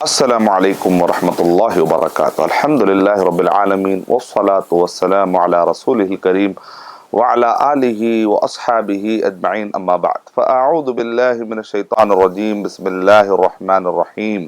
السلام علیکم ورحمۃ اللہ وبرکاتہ۔ الحمد للہ رب العالمین والصلاة والسلام علی رسولہ الکریم وعلی آلہ واصحابہ اجمعین، اما بعد فاعوذ باللہ من الشیطان الرجیم، بسم اللہ الرحمن الرحیم۔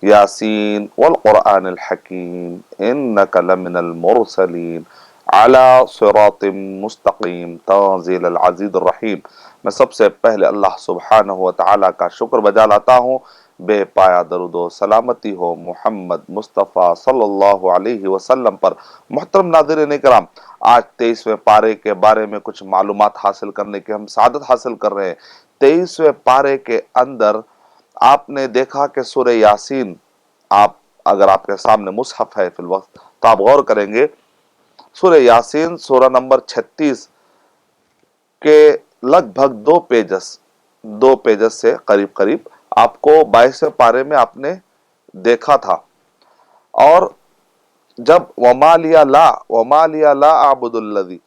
یاسین والقرآن الحکیم انک لمن المرسلین علی صراط مستقیم تنزیل العزیز الرحیم۔ میں سب سے پہلے اللہ سبحانہ و تعالیٰ کا شکر بجا لاتا ہوں، بے پایا درود و سلامتی ہو محمد مصطفیٰ صلی اللہ علیہ وسلم پر۔ محترم ناظرین کرام، آج 23ویں پارے کے بارے میں کچھ معلومات حاصل کرنے کی ہم سعادت حاصل کر رہے ہیں۔ 23ویں پارے کے اندر آپ نے دیکھا کہ سورہ یاسین، اگر آپ کے سامنے مصحف ہے فی الوقت تو آپ غور کریں گے، سورہ یاسین سورہ نمبر 36 کے لگ بھگ دو پیجز سے قریب آپ کو 22 پارے میں آپ نے دیکھا تھا۔ اور جب وَمَا لِيَ لَا أَعْبُدُ الَّذِي،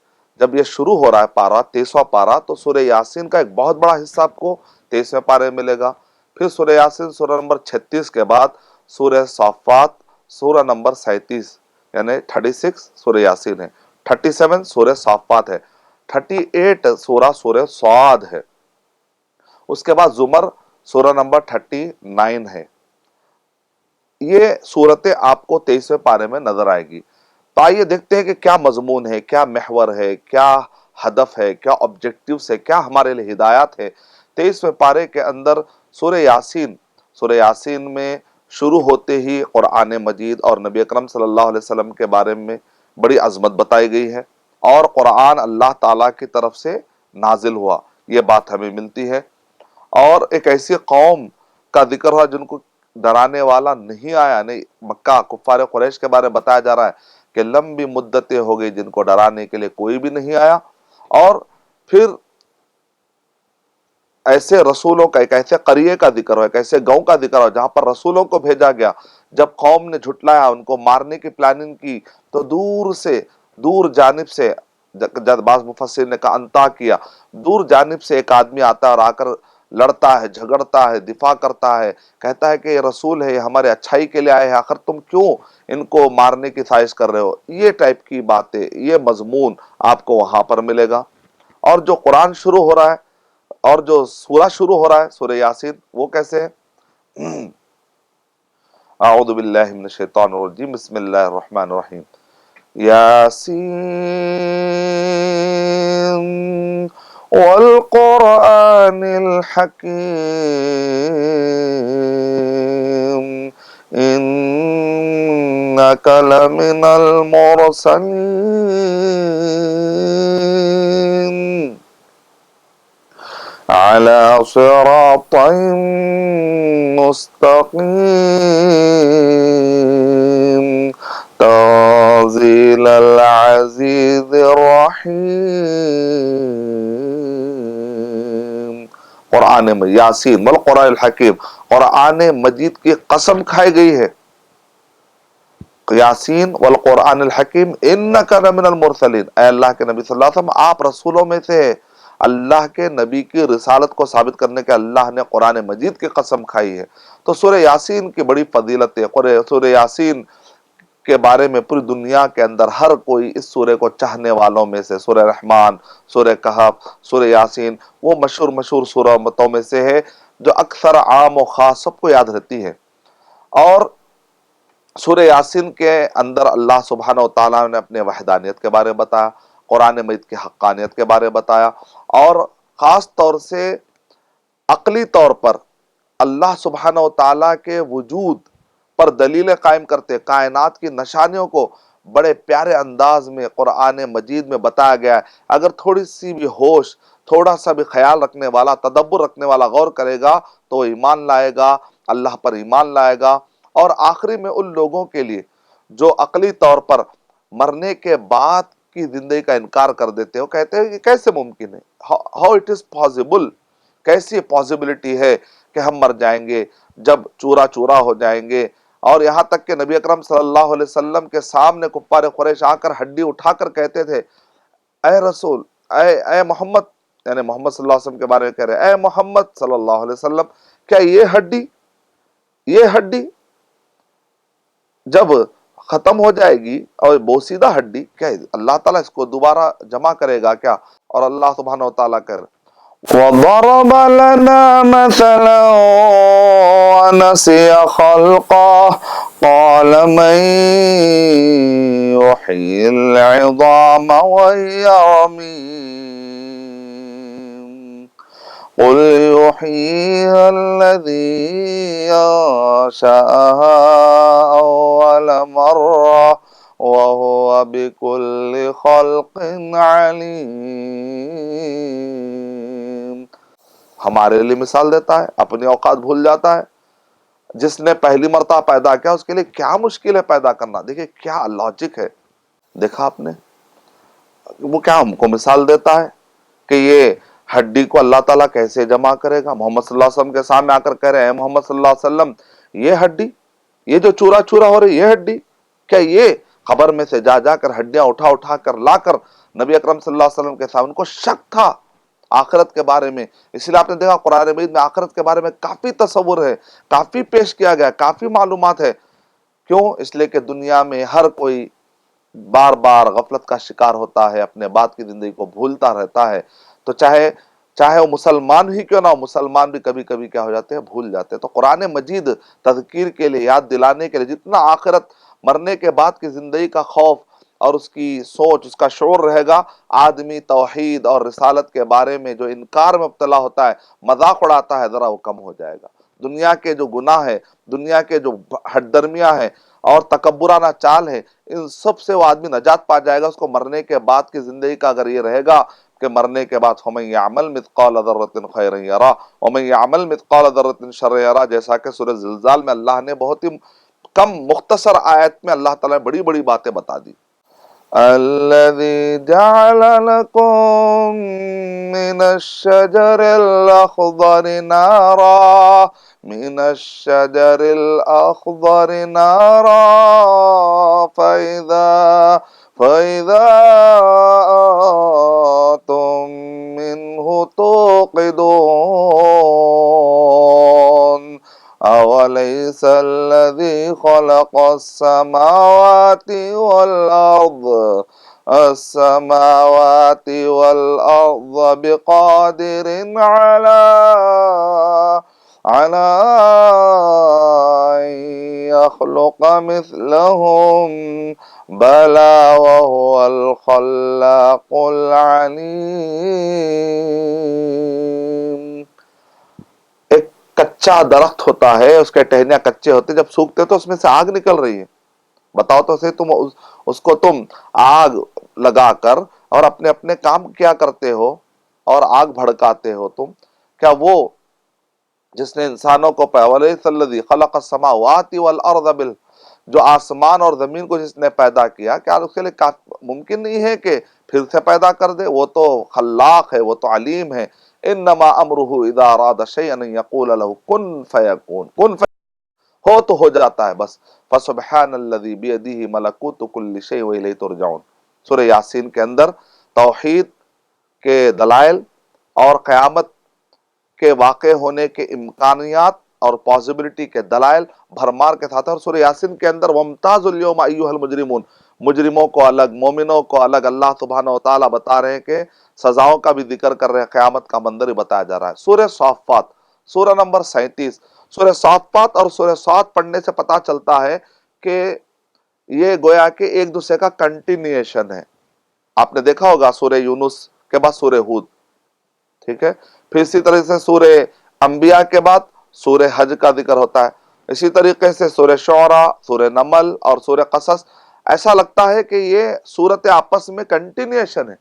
جب یہ شروع ہو رہا ہے پارہ 23واں پارہ، تو سورہ یاسین کا ایک بہت بڑا حصہ آپ کو 23ویں پارے میں ملے گا۔ پھر سورہ یاسین سورہ نمبر 36 کے بعد سورہ صافات سورہ نمبر 37، یعنی 36 سورہ یاسین ہے، 37 سورہ صافات ہے، 38 سورہ صاد ہے، اس کے بعد زمر سورہ نمبر 39 ہے۔ یہ صورتیں آپ کو 23ویں پارے میں نظر آئے گی۔ تو آئیے دیکھتے ہیں کہ کیا مضمون ہے، کیا محور ہے، کیا ہدف ہے، کیا آبجیکٹیوز ہے، کیا ہمارے لیے ہدایات ہے 23ویں پارے کے اندر۔ سورہ یاسین میں شروع ہوتے ہی قرآن مجید اور نبی اکرم صلی اللہ علیہ وسلم کے بارے میں بڑی عظمت بتائی گئی ہے، اور قرآن اللہ تعالیٰ کی طرف سے نازل ہوا، یہ بات ہمیں ملتی ہے۔ اور ایک ایسی قوم کا ذکر ہوا جن کو ڈرانے والا نہیں آیا، نہیں، مکہ کفار قریش کے بارے میں بتایا جا رہا ہے کہ لمبی مدتیں ہو گئی جن کو ڈرانے کے لیے کوئی بھی نہیں آیا۔ اور پھر ایسے رسولوں کا، ایک ایسے قریے کا ذکر ہو، ایک ایسے گاؤں کا ذکر ہو جہاں پر رسولوں کو بھیجا گیا، جب قوم نے جھٹلایا، ان کو مارنے کی پلاننگ کی، تو دور جانب سے، جب بعض مفسرین نے کہا انطاکیہ، دور جانب سے ایک آدمی آتا ہے اور آ کر لڑتا ہے، جھگڑتا ہے، دفاع کرتا ہے، کہتا ہے کہ یہ رسول ہے، یہ ہمارے اچھائی کے لیے آئے ہیں، آخر تم کیوں ان کو مارنے کی سازش کر رہے ہو؟ یہ ٹائپ کی باتیں، یہ مضمون آپ کو وہاں پر ملے گا۔ اور جو قرآن شروع ہو رہا ہے، اور جو سورہ شروع ہو رہا ہے سورہ یاسین، وہ کیسے ہے؟ اعوذ باللہ من الشیطان الرجیم، بسم اللہ الرحمن الرحیم۔ یاسین والقرآن الحکیم انک لمن المرسلین علی صراط مستقیم تنزیل العزیز الرحیم۔ قرآن یاسین والقرآن الحکیم، قرآن مجید کی قسم کھائی گئی ہے۔ یاسین والقرآن الحکیم انک لمن المرسلین، اے اللہ کے نبی صلی اللہ علیہ وسلم، آپ رسولوں میں سے ہیں۔ اللہ کے نبی کی رسالت کو ثابت کرنے کے اللہ نے قرآن مجید کی قسم کھائی ہے۔ تو سورہ یاسین کی بڑی فضیلت ہے۔ سورہ یاسین کے بارے میں پوری دنیا کے اندر ہر کوئی اس سورہ کو چاہنے والوں میں سے، سورہ رحمان، سورہ کہف، سورہ یاسین، وہ مشہور سورتوں میں سے ہے جو اکثر عام و خاص سب کو یاد رہتی ہے۔ اور سورہ یاسین کے اندر اللہ سبحانہ و تعالیٰ نے اپنے وحدانیت کے بارے میں بتایا، قرآن مجید کی حقانیت کے بارے میں بتایا، اور خاص طور سے عقلی طور پر اللہ سبحانہ و تعالیٰ کے وجود پر دلیلیں قائم کرتے، کائنات کی نشانیوں کو بڑے پیارے انداز میں قرآن مجید میں بتایا گیا ہے۔ اگر تھوڑی سی بھی ہوش، تھوڑا سا بھی خیال رکھنے والا، تدبر رکھنے والا غور کرے گا تو وہ ایمان لائے گا، اللہ پر ایمان لائے گا۔ اور آخری میں ان لوگوں کے لیے جو عقلی طور پر مرنے کے بعد کی زندگی کا انکار کر دیتے ہو، کہتے ہیں یہ کیسے ممکن ہے، ہاؤ اٹ از پاسبل، کیسی پاسبلٹی ہے کہ ہم مر جائیں گے، جب چورا چورا ہو جائیں گے۔ اور یہاں تک کہ نبی اکرم صلی اللہ علیہ وسلم کے سامنے کفار قریش آ کر ہڈی اٹھا کر کہتے تھے، اے رسول، اے محمد، یعنی محمد صلی اللہ علیہ وسلم کے بارے میں کہہ رہے، اے محمد صلی اللہ علیہ وسلم، کیا یہ ہڈی یہ ہڈی جب ختم ہو جائے گی اور بوسیدہ ہڈی، کیا اللہ تعالیٰ اس کو دوبارہ جمع کرے گا کیا؟ اور اللہ سبحانہ وتعالیٰ کر وَضَرَبَ لَنَا مَثَلًا وَنَسِيَ خَلْقَهُ قَالَ مَن يُحْيِي الْعِظَامَ وَهِيَ رَمِيمٌ قُلْ يُحْيِيهَا الَّذِي أَنشَأَهَا أَوَّلَ مَرَّةٍ وَهُوَ بِكُلِّ خَلْقٍ عَلِيمٌ۔ ہمارے لیے مثال دیتا ہے، اپنی اوقات بھول جاتا ہے۔ جس نے پہلی مرتبہ پیدا کیا اس کے لیے کیا مشکل ہے پیدا کرنا، دیکھیں کیا لاجک ہے، دیکھا آپ نے، وہ کیا ہم کو مثال دیتا ہے کہ یہ ہڈی کو اللہ تعالیٰ کیسے جمع کرے گا۔ محمد صلی اللہ علیہ وسلم کے سامنے آ کر کہہ رہے ہیں محمد صلی اللہ علیہ وسلم یہ ہڈی، یہ جو چورا چورا ہو رہی یہ ہڈی، کیا یہ قبر میں سے جا جا کر ہڈیاں اٹھا اٹھا کر لا کر نبی اکرم صلی اللہ علیہ وسلم کے سامنے، ان کو شک تھا آخرت کے بارے میں، اس لیے آپ نے دیکھا قرآن مجید میں آخرت کے بارے میں کافی تصور ہے، کافی پیش کیا گیا، کافی معلومات ہے۔ کیوں؟ اس لیے کہ دنیا میں ہر کوئی بار بار غفلت کا شکار ہوتا ہے، اپنے بعد کی زندگی کو بھولتا رہتا ہے، تو چاہے وہ مسلمان ہی کیوں نہ ہو، مسلمان بھی کبھی کبھی کیا ہو جاتے ہیں، بھول جاتے ہیں۔ تو قرآن مجید تذکیر کے لیے، یاد دلانے کے لیے، جتنا آخرت مرنے کے بعد کی زندگی کا خوف اور اس کی سوچ، اس کا شعور رہے گا، آدمی توحید اور رسالت کے بارے میں جو انکار میں مبتلا ہوتا ہے، مذاق اڑاتا ہے، ذرا وہ کم ہو جائے گا۔ دنیا کے جو گناہ ہے، دنیا کے جو ہٹ درمیاں ہیں اور تکبرانہ چال ہے، ان سب سے وہ آدمی نجات پا جائے گا۔ اس کو مرنے کے بعد کی زندگی کا اگر یہ رہے گا کہ مرنے کے بعد فَمَن يَعْمَلْ مِثْقَالَ ذَرَّةٍ خَيْرًا يَرَهُ وَمَن يَعْمَلْ مِثْقَالَ ذَرَّةٍ شَرًّا يَرَهُ، جیسا کہ سورہ زلزال میں اللہ نے بہت ہی کم مختصر آیت میں اللہ تعالیٰ نے بڑی بڑی باتیں بتا دی۔ الذي جعل لكم من الشجر الأخضر نارا من الشجر الأخضر نارا فإذا أنتم منه توقدون أوليس الذي خلق السماوات والأرض بقادر على أن يخلق مثلهم بلى وهو الخلاق العليم۔ ایک کچا درخت ہوتا ہے، اس کے ٹہنیاں کچے ہوتے، جب سوکھتے تو اس میں سے آگ نکل رہی ہے، بتاؤ تو صحیح، تم اس کو تم آگ لگا کر اور اپنے اپنے کام کیا کرتے ہو اور آگ بھڑکاتے ہو تم، کیا وہ جس نے انسانوں کو وَلَيْسَ الَّذِي خَلَقَ السَّمَاوَاتِ وَالْأَرْضَ جو آسمان اور زمین کو جس نے پیدا کیا، کیا اس کے لیے ممکن نہیں ہے کہ پھر سے پیدا کر دے؟ وہ تو خلاق ہے، وہ تو علیم ہے۔ انما امرہ اذا اراد شیئا ان یقول له کن فیکون، ہو تو ہو جاتا ہے بس۔ فسبحان الذی بیدہ ملکوت کل شیء والیہ ترجعون، سورہ یاسین کے اندر توحید کے دلائل اور قیامت کے واقع ہونے کے امکانیات اور پاسبلٹی کے دلائل بھرمار کے ساتھ، اور سورہ یاسین کے اندر وَامْتَازُوا الْيَوْمَ أَيُّهَا الْمُجْرِمُونَ، مجرموں کو الگ، مومنوں کو الگ، اللہ سبحانہ وتعالیٰ بتا رہے ہیں کہ سزاؤں کا بھی ذکر کر رہے ہیں، قیامت کا منظر ہی بتایا جا رہا ہے۔ سورہ صافات، سورہ نمبر 37، سورہ صافات اور سورہ صاد پڑھنے سے پتا چلتا ہے کہ یہ گویا کہ ایک دوسرے کا کنٹینیوشن ہے۔ آپ نے دیکھا ہوگا سورہ یونس کے بعد سورہ ہود، ٹھیک ہے، پھر اسی طرح سے سورہ انبیاء کے بعد سورہ حج کا ذکر ہوتا ہے، اسی طریقے سے سورہ شعراء، سورہ نمل اور سورہ قصص۔ ایسا لگتا ہے کہ یہ صورت آپس میں کنٹینیوشن ہے،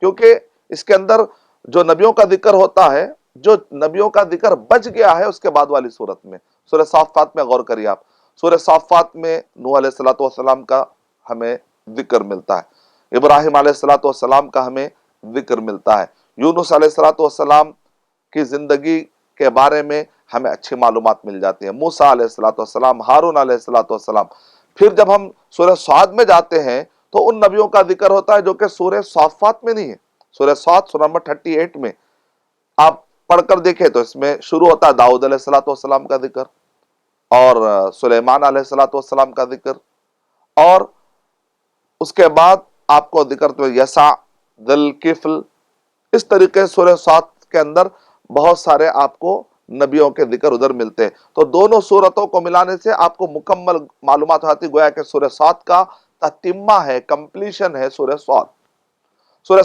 کیونکہ اس کے اندر جو نبیوں کا ذکر ہوتا ہے، جو نبیوں کا ذکر بچ گیا ہے اس کے بعد والی صورت میں، سورہ صافات میں غور کریے آپ، سورہ صافات میں نوح علیہ السلام کا ہمیں ذکر ملتا ہے، ابراہیم علیہ السلام کا ہمیں ذکر ملتا ہے، یونس علیہ السلام کی زندگی کے بارے میں ہمیں اچھی معلومات مل جاتی ہیں، موسیٰ علیہ السلام، ہارون علیہ السلام۔ پھر جب ہم سورہ صاد میں جاتے ہیں تو ان نبیوں کا ذکر ہوتا ہے جو کہ سورہ صافات میں نہیں ہے۔ سورہ صاد سورہ نمبر 38 میں آپ پڑھ کر دیکھیں تو اس میں شروع ہوتا ہے داؤد علیہ السلام کا ذکر، اور سلیمان علیہ الصلوۃ والسلام کا ذکر، اور اس کے بعد آپ کو ذکر تو یسع، ذل کفل، اس طریقے سے سورہ صاد کے اندر بہت سارے آپ کو نبیوں کے ذکر ادھر ملتے ہیں۔ تو دونوں سورتوں کو ملانے سے آپ کو مکمل معلومات آتی، گویا کہ سورہ صاد کا تتمہ ہے، کمپلیشن ہے سورہ صاد۔ سورہ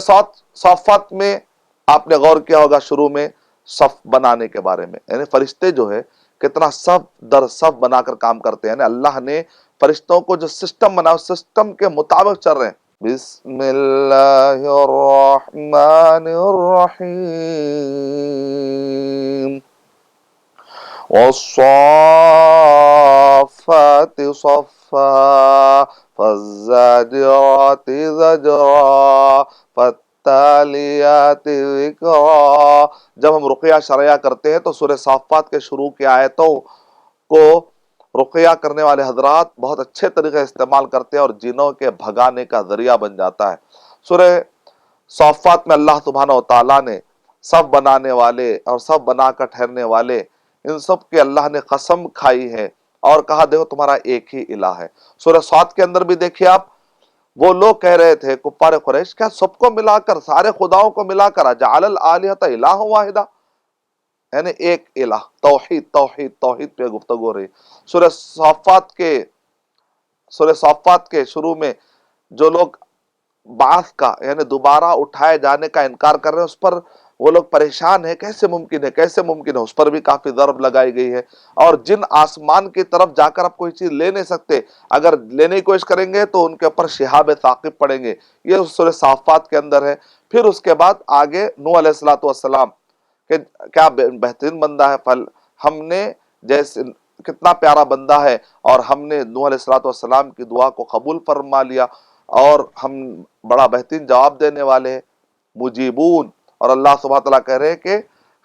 صافات میں آپ نے غور کیا ہوگا شروع میں صف بنانے کے بارے میں، یعنی فرشتے جو ہے کتنا صف در صف بنا کر کام کرتے ہیں، یعنی اللہ نے فرشتوں کو جو سسٹم بنا اس سسٹم کے مطابق چل رہے ہیں۔ بسم اللہ الرحمن الرحیم، والصافات صفا، فالزاجرات زجرا، فالتالیات ذکرا۔ جب ہم رقیہ شرعیہ کرتے ہیں تو سورہ صافات کے شروع کی آیتوں کو رقیہ کرنے والے حضرات بہت اچھے طریقے استعمال کرتے ہیں اور جنوں کے بھگانے کا ذریعہ بن جاتا ہے۔ سورہ صافات میں اللہ سبحانہ و تعالیٰ نے سب بنانے والے اور سب بنا کر ٹھہرنے والے ان سب کے اللہ نے قسم کھائی ہے اور کہا دیکھو تمہارا ایک ہی الہ ہے۔ سورہ صاد کے اندر بھی دیکھیے آپ، وہ لوگ کہہ رہے تھے کفار قریش، کیا سب کو ملا کر، سارے خداؤں کو ملا کر اجعل الآلہۃ الہ واحدہ، یعنی ایک الہ، توحید توحید توحید پہ گفتگو ہو رہی۔ سورہ صافات کے شروع میں جو لوگ بعث کا یعنی دوبارہ اٹھائے جانے کا انکار کر رہے ہیں، اس پر وہ لوگ پریشان ہیں، کیسے ممکن ہے کیسے ممکن ہے، اس پر بھی کافی ضرب لگائی گئی ہے۔ اور جن آسمان کی طرف جا کر آپ کوئی چیز لے نہیں سکتے، اگر لینے کی کوشش کریں گے تو ان کے اوپر شہاب ثاقب پڑیں گے، یہ سورہ صافات کے اندر ہے۔ پھر اس کے بعد آگے نوح علیہ الصلوۃ والسلام کہ کیا بہترین بندہ ہے، ہم نے جیسے کتنا پیارا بندہ ہے، اور ہم نے نوح علیہ الصلوۃ والسلام کی دعا کو قبول فرما لیا، اور ہم بڑا بہترین جواب دینے والے ہیں، مجیبون۔ اور اللہ سبحانہ تعالیٰ کہہ رہے ہیں کہ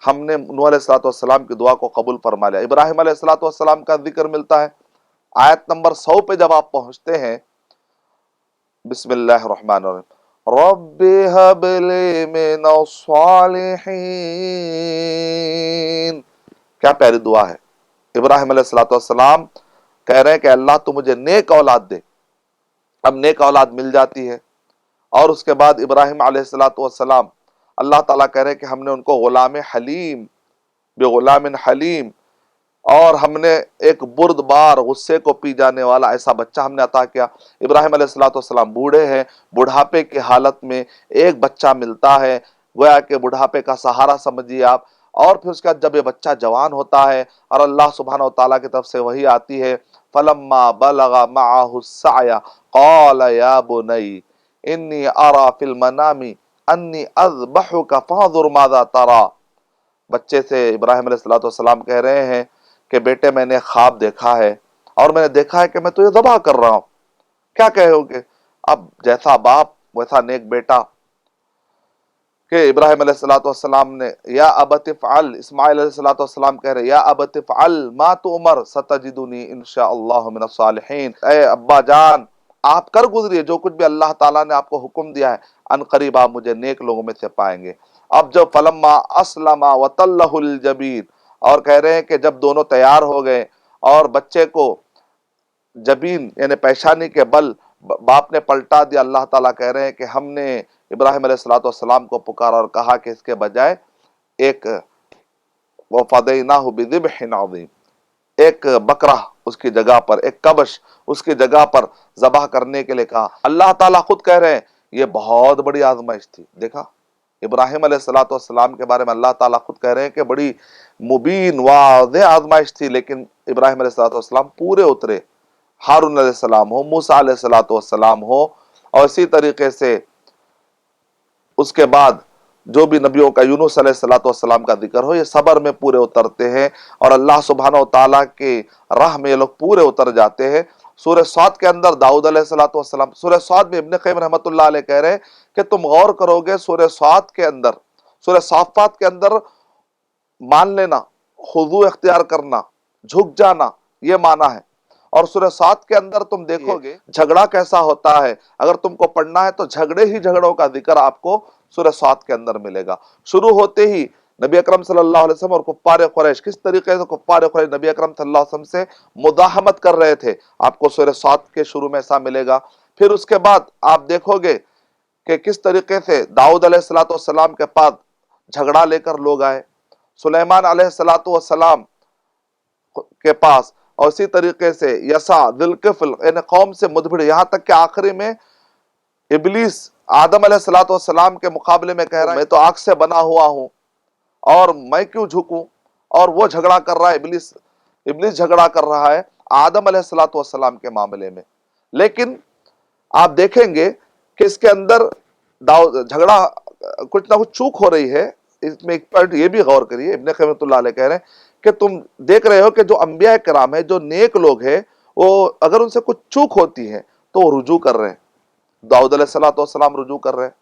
ہم نے نوح علیہ الصلوۃ والسلام کی دعا کو قبول فرما لیا۔ ابراہیم علیہ الصلوۃ والسلام کا ذکر ملتا ہے آیت نمبر 100 پہ جب آپ پہنچتے ہیں، بسم اللہ الرحمن الرحیم، رب هب لی من الصالحین، کیا پیاری دعا ہے۔ ابراہیم علیہ الصلوۃ والسلام کہہ رہے ہیں کہ اللہ تو مجھے نیک اولاد دے۔ اب نیک اولاد مل جاتی ہے، اور اس کے بعد ابراہیم علیہ الصلوۃ والسلام اللہ تعالیٰ کہہ رہے ہیں کہ ہم نے ان کو غلام حلیم، بغلام حلیم، اور ہم نے ایک بردبار غصے کو پی جانے والا ایسا بچہ ہم نے عطا کیا۔ ابراہیم علیہ الصلوۃ والسلام بوڑھے ہیں، بڑھاپے کی حالت میں ایک بچہ ملتا ہے، گویا کہ بڑھاپے کا سہارا سمجھیے آپ۔ اور پھر اس کے بعد جب یہ بچہ جوان ہوتا ہے اور اللہ سبحانہ و تعالیٰ کی طرف سے وحی آتی ہے، فلما بلغ معه السعی قال یا بنی انی ارى فی المنام انی اذبحک فانظر ماذا ترى۔ بچے سے ابراہیم علیہ الصلوۃ والسلام کہہ رہے ہیں کہ بیٹے میں نے خواب دیکھا ہے، اور میں نے دیکھا ہے کہ میں تجھے ذبح کر رہا ہوں، کیا کہو گے؟ اب جیسا باپ ویسا نیک بیٹا، کہ ابراہیم علیہ الصلوۃ والسلام نے یا ابت افعل، اسماعیل علیہ الصلوۃ والسلام کہہ رہے یا ابت افعل ما تؤمر ستجدنی انشاء اللہ من الصالحین، اے ابا جان آپ کر گزریے جو کچھ بھی اللہ تعالیٰ نے آپ کو حکم دیا ہے، ان قریب آپ مجھے نیک لوگوں میں سے پائیں گے۔ اب جب فلما اسلم وتلہ الجبین، اور کہہ رہے ہیں کہ جب دونوں تیار ہو گئے اور بچے کو جبین یعنی پیشانی کے بل باپ نے پلٹا دیا، اللہ تعالیٰ کہہ رہے ہیں کہ ہم نے ابراہیم علیہ الصلوۃ والسلام کو پکارا اور کہا کہ اس کے بجائے ایک وَفَدَيْنَاهُ بِذِبْحٍ عَظِيمٍ، ایک بکرا اس کی جگہ پر، ایک کبش اس کی جگہ پر ذبح کرنے کے لیے کہا۔ اللہ تعالیٰ خود کہہ رہے ہیں یہ بہت بڑی آزمائش تھی۔ دیکھا ابراہیم علیہ الصلوۃ والسلام کے بارے میں اللہ تعالیٰ خود کہہ رہے ہیں کہ بڑی مبین واضح آزمائش تھی، لیکن ابراہیم علیہ الصلوۃ والسلام پورے اترے۔ ہارون علیہ السلام ہو، موسیٰ علیہ الصلوۃ والسلام ہو، اور اسی طریقے سے اس کے بعد جو بھی نبیوں کا، یونس علیہ الصلوۃ والسلام کا ذکر ہو، یہ صبر میں پورے اترتے ہیں اور اللہ سبحانہ و تعالیٰ کے راہ میں یہ لوگ پورے اتر جاتے ہیں۔ سورہ صاد کے اندر داؤد علیہ الصلوۃ والسلام، سورہ صاد میں ابن قیم رحمۃ اللہ علیہ کہہ رہے ہیں کہ تم غور کرو گے سورہ صاد کے اندر، سورہ صافات کے اندر مان لینا، خضوع اختیار کرنا، جھک جانا، یہ معنی ہے۔ اور سورہ صاد کے اندر تم دیکھو گے جھگڑا کیسا ہوتا ہے، اگر تم کو پڑھنا ہے تو جھگڑے ہی جھگڑوں کا ذکر آپ کو سورہ صاد کے اندر ملے گا۔ شروع ہوتے ہی نبی اکرم صلی اللہ علیہ وسلم اور کفار قریش کس طریقے سے کفار قریش نبی اکرم صلی اللہ علیہ وسلم سے مداحمت کر رہے تھے، آپ کو سورہ صاد کے شروع میں ایسا ملے گا۔ پھر اس کے بعد آپ دیکھو گے کہ کس طریقے سے داؤد علیہ السلام کے پاس جھگڑا لے کر لوگ آئے، سلیمان علیہ السلام کے پاس، اور اسی طریقے سے یسع ذوالکفل یعنی قوم سے مدبر، یہاں تک کہ آخری میں ابلیس آدم علیہ السلام کے مقابلے میں کہہ رہا ہے میں تو آگ سے بنا ہوا ہوں اور میں کیوں جھکوں، اور وہ جھگڑا کر رہا ہے، ابلیس جھگڑا کر رہا ہے آدم علیہ السلام کے معاملے میں۔ لیکن آپ دیکھیں گے کہ اس کے اندر جھگڑا کچھ نہ کچھ چوک ہو رہی ہے۔ اس میں ایک پوائنٹ یہ بھی غور کریے، ابن قیم رحمۃ اللہ علیہ کہہ رہے ہیں کہ تم دیکھ رہے ہو کہ جو انبیاء کرام ہیں، جو نیک لوگ ہیں، وہ اگر ان سے کچھ چوک ہوتی ہے تو وہ رجوع کر رہے ہیں۔ داؤد علیہ السلام رجوع کر رہے ہیں،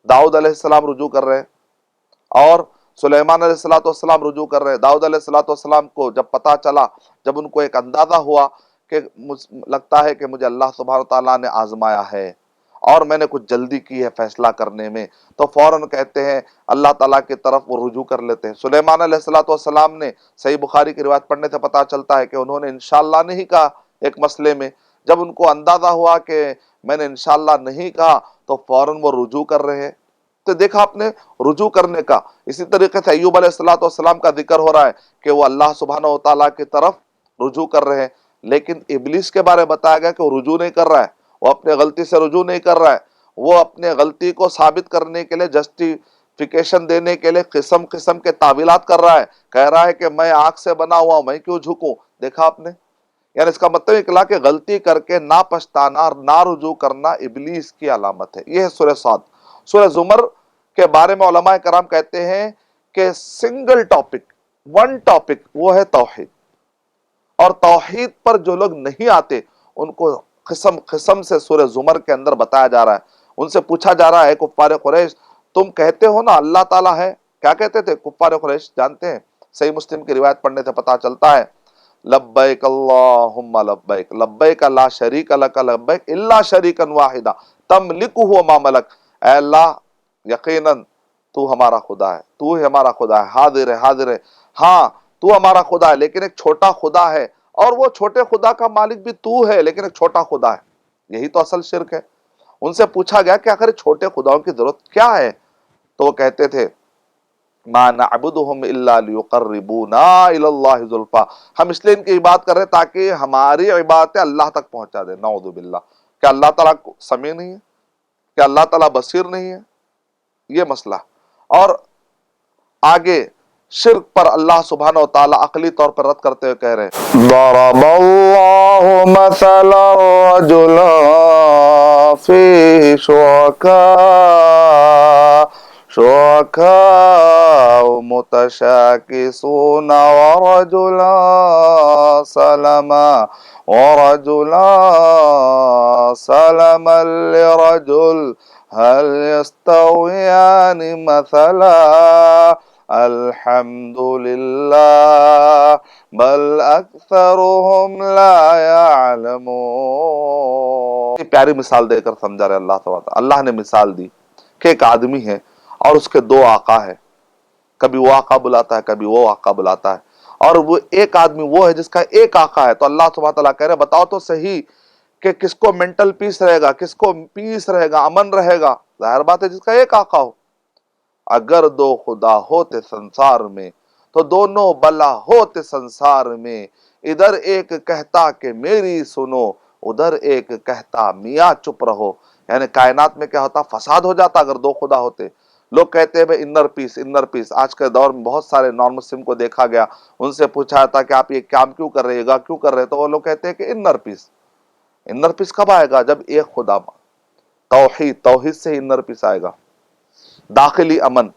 داؤد علیہ السلام رجوع کر رہے ہیں، اور سلیمان علیہ السلام رجوع کر رہے ہیں۔ داؤد علیہ السلام کو جب پتا چلا، جب ان کو ایک اندازہ ہوا کہ لگتا ہے کہ مجھے اللہ سبحانہ تعالیٰ نے آزمایا ہے اور میں نے کچھ جلدی کی ہے فیصلہ کرنے میں، تو فوراً کہتے ہیں اللہ تعالیٰ کی طرف وہ رجوع کر لیتے ہیں۔ سلیمان علیہ السلام نے صحیح بخاری کی روایت پڑھنے سے پتا چلتا ہے کہ انہوں نے انشاءاللہ نہیں کہا ایک مسئلے میں، جب ان کو اندازہ ہوا کہ میں نے انشاءاللہ نہیں کہا تو فوراً وہ رجوع کر رہے ہیں۔ تو دیکھا آپ نے رجوع کرنے کا۔ اسی طریقے سے ایوب علیہ السلام کا ذکر ہو رہا ہے کہ وہ اللہ سبحانہ و تعالیٰ کی طرف رجوع کر رہے ہیں، لیکن ابلیس کے بارے میں بتایا گیا کہ وہ رجوع نہیں کر رہا ہے، وہ اپنے غلطی سے رجوع نہیں کر رہا ہے، وہ اپنے غلطی کو ثابت کرنے کے لیے، جسٹیفیکیشن دینے کے لیے قسم قسم کے تعویلات کر رہا ہے، کہہ رہا ہے کہ میں آگ سے بنا ہوا ہوں، میں کیوں جھکوں۔ دیکھا آپ نے، یعنی اس کا مطلب نکلا کہ غلطی کر کے نہ پچھتانا اور نہ رجوع کرنا ابلیس کی علامت ہے۔ یہ ہے سورہ صاد۔ سورہ زمر کے بارے میں علماء کرام کہتے ہیں کہ سنگل ٹاپک، ون ٹاپک، وہ ہے توحید، اور توحید پر جو لوگ نہیں آتے ان کو قسم قسم سے سورہ زمر کے اندر بتایا جا رہا ہے۔ ان سے پوچھا جا رہا ہے کفار قریش، تم کہتے ہو نا اللہ تعالیٰ ہے، کیا کہتے تھے کفار قریش؟ جانتے ہیں، صحیح مسلم کی روایت پڑھنے سے پتا چلتا ہے، لبیک اللہم لبیک لبیک لا شریک لک لبیک الا شریکا واحدا تملکہ وما ملک۔ اے اللہ، یقیناً تو ہمارا خدا ہے، تو ہی ہمارا خدا ہے، حاضر ہے، حاضر ہے، ہاں تو ہمارا خدا ہے، لیکن ایک چھوٹا خدا ہے، اور وہ چھوٹے خدا کا مالک بھی تو ہے، لیکن ایک چھوٹا خدا ہے۔ یہی تو اصل شرک ہے۔ ان سے پوچھا گیا کہ آخر چھوٹے خداؤں کی ضرورت کیا ہے؟ تو وہ کہتے تھے ما نعبدهم الا ليقربونا الى الله زلفا، ہم اس لیے ان کی عبادت کر رہے ہیں تاکہ ہماری عبادتیں اللہ تک پہنچا دے۔ نعوذ باللہ، کیا اللہ تعالیٰ سمیع نہیں ہے؟ کیا اللہ تعالیٰ بصیر نہیں ہے؟ یہ مسئلہ۔ اور آگے شرک پر اللہ سبحانہ و تعالیٰ عقلی طور پر رد کرتے ہوئے کہہ رہے ہیں ضرب اللہ مثلا رجلا فیہ شرکاء متشاکسون ورجلا سلما لرجل هل يستويان مثلا الحمد للہ بل اکثرهم لا يعلمون۔ پیاری مثال دے کر سمجھا رہے اللہ تعالیٰ۔ اللہ نے مثال دی کہ ایک آدمی ہے اور اس کے دو آقا ہے، کبھی وہ آقا بلاتا ہے، کبھی وہ آقا بلاتا ہے، اور وہ ایک آدمی وہ ہے جس کا ایک آقا ہے۔ تو اللہ سبحانہ تعالیٰ کہہ رہے بتاؤ تو صحیح کہ کس کو مینٹل پیس رہے گا، کس کو پیس رہے گا، امن رہے گا؟ ظاہر بات ہے جس کا ایک آقا ہو۔ اگر دو خدا ہوتے سنسار میں تو دونوں بلا ہوتے سنسار میں، ادھر ایک کہتا کہ میری سنو، ادھر ایک کہتا میاں چپ رہو۔ یعنی کائنات میں کیا ہوتا؟ فساد ہو جاتا اگر دو خدا ہوتے۔ لوگ کہتے ہیں بھائی انر پیس، انر پیس۔ آج کے دور میں بہت سارے نان مسلم کو دیکھا گیا، ان سے پوچھا جاتا کہ آپ یہ کام کیوں کر رہے گا، کیوں کر رہے؟ تو وہ لوگ کہتے ہیں کہ انر پیس۔ انر پیس کب آئے گا؟ جب ایک خدا، توحید سے انر پیس آئے گا، داخلی امن۔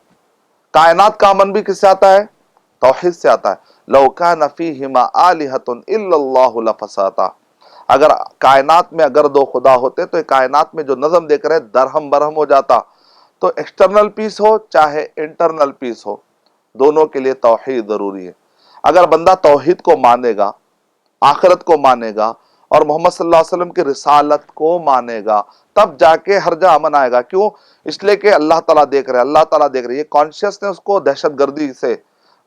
کائنات کا امن بھی کس سے آتا ہے؟ توحید سے آتا ہے۔ لو کان فیہما آلہۃ الا اللہ لفسدتا، اگر کائنات میں اگر دو خدا ہوتے تو کائنات میں جو نظم دیکھ رہے درہم برہم ہو جاتا۔ تو ایکسٹرنل پیس ہو چاہے انٹرنل پیس ہو، دونوں کے لیے توحید ضروری ہے۔ اگر بندہ توحید کو مانے گا، آخرت کو مانے گا، اور محمد صلی اللہ علیہ وسلم کی رسالت کو مانے گا، تب جا کے ہر جا امن آئے گا۔ کیوں؟ اس لیے کہ اللہ تعالیٰ دیکھ رہے، اللہ تعالیٰ دیکھ رہے. یہ کانشیسنس کو دہشت گردی سے،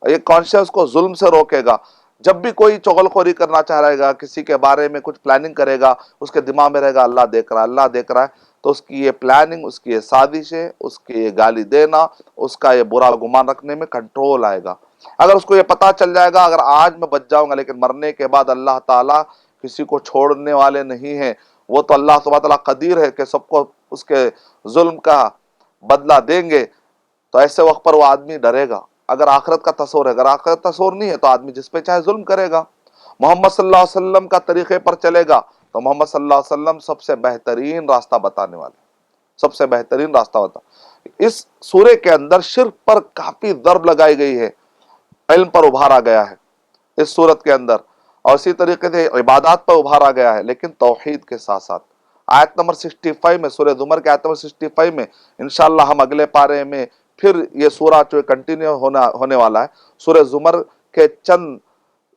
یہ کانشیس کو ظلم سے روکے گا. جب بھی کوئی چغل خوری کرنا چاہ رہے گا، کسی کے بارے میں کچھ پلاننگ کرے گا، اس کے دماغ میں رہے گا اللہ دیکھ رہا ہے، اللہ دیکھ رہا ہے، تو اس کی یہ پلاننگ، اس کی یہ سازشیں، اس کی یہ گالی دینا، اس کا یہ برا گمان رکھنے میں کنٹرول آئے گا. اگر اس کو یہ پتا چل جائے گا اگر آج میں بچ جاؤں گا لیکن مرنے کے بعد اللہ تعالیٰ کسی کو چھوڑنے والے نہیں ہیں، وہ تو اللہ سبحانہ تعالیٰ قدیر ہے کہ سب کو اس کے ظلم کا بدلہ دیں گے، تو ایسے وقت پر وہ آدمی ڈرے گا. اگر آخرت کا تصور ہے، اگر آخرت تصور نہیں ہے تو آدمی جس پہ چاہے ظلم کرے گا. محمد صلی اللہ علیہ وسلم کا طریقے پر چلے گا تو محمد صلی اللہ علیہ وسلم سب سے بہترین راستہ بتانے والے، سب سے بہترین راستہ بتا. اس سورے کے اندر شرک پر کافی ضرب لگائی گئی ہے، علم پر ابھارا گیا ہے اس صورت کے اندر، اور اسی طریقے سے عبادات پر ابھارا گیا ہے، لیکن توحید کے ساتھ ساتھ. آیت نمبر 65 میں، سورہ زمر کے آیت نمبر 65 میں انشاءاللہ ہم اگلے پارے میں پھر یہ سورہ جو کنٹینیو ہونے والا ہے. سورہ زمر کے چند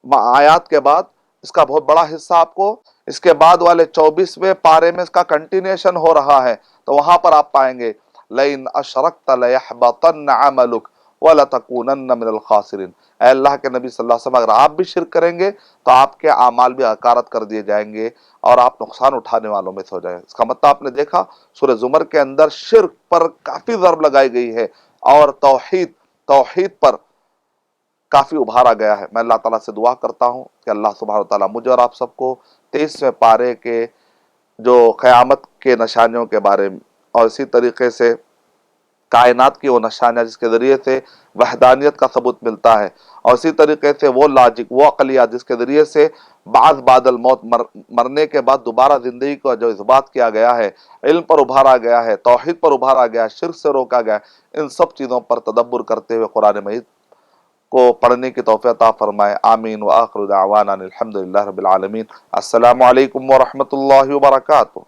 آیات کے بعد اس کا بہت بڑا حصہ آپ کو اس کے بعد والے 24ویں پارے میں اس کا کنٹینیشن ہو رہا ہے. تو وہاں پر آپ پائیں گے لَإِنْ أَشْرَكْتَ لَيَحْبَطَنَّ عَمَلُكَ وَلَتَكُونَنَّ مِنَ الْخَاسِرِينَ. اے اللہ کے نبی صلی اللہ علیہ وسلم، اگر آپ بھی شرک کریں گے تو آپ کے اعمال بھی حقارت کر دیے جائیں گے اور آپ نقصان اٹھانے والوں میں سے ہو جائیں گے. اس کا مطلب آپ نے دیکھا سورہ زمر کے اندر شرک پر کافی ضرب لگائی گئی ہے اور توحید پر کافی ابھارا گیا ہے. میں اللہ تعالیٰ سے دعا کرتا ہوں کہ اللہ سبحانہ وتعالیٰ مجھے اور آپ سب کو 23ویں پارے کے جو قیامت کے نشانیوں کے بارے میں، اور اسی طریقے سے کائنات کی وہ نشانیاں جس کے ذریعے سے وحدانیت کا ثبوت ملتا ہے، اور اسی طریقے سے وہ لاجک، وہ عقلیات جس کے ذریعے سے بعد الموت، مرنے کے بعد دوبارہ زندگی کو جو اثبات کیا گیا ہے، علم پر ابھارا گیا ہے، توحید پر ابھارا گیا ہے، شرک سے روکا گیا ہے، ان سب چیزوں پر تدبر کرتے ہوئے قرآن مجید کو پڑھنے کی توفیق عطا فرمائے. آمین. وآخر دعوانا الحمدللہ رب العالمین. السلام علیکم ورحمۃ اللہ وبرکاتہ.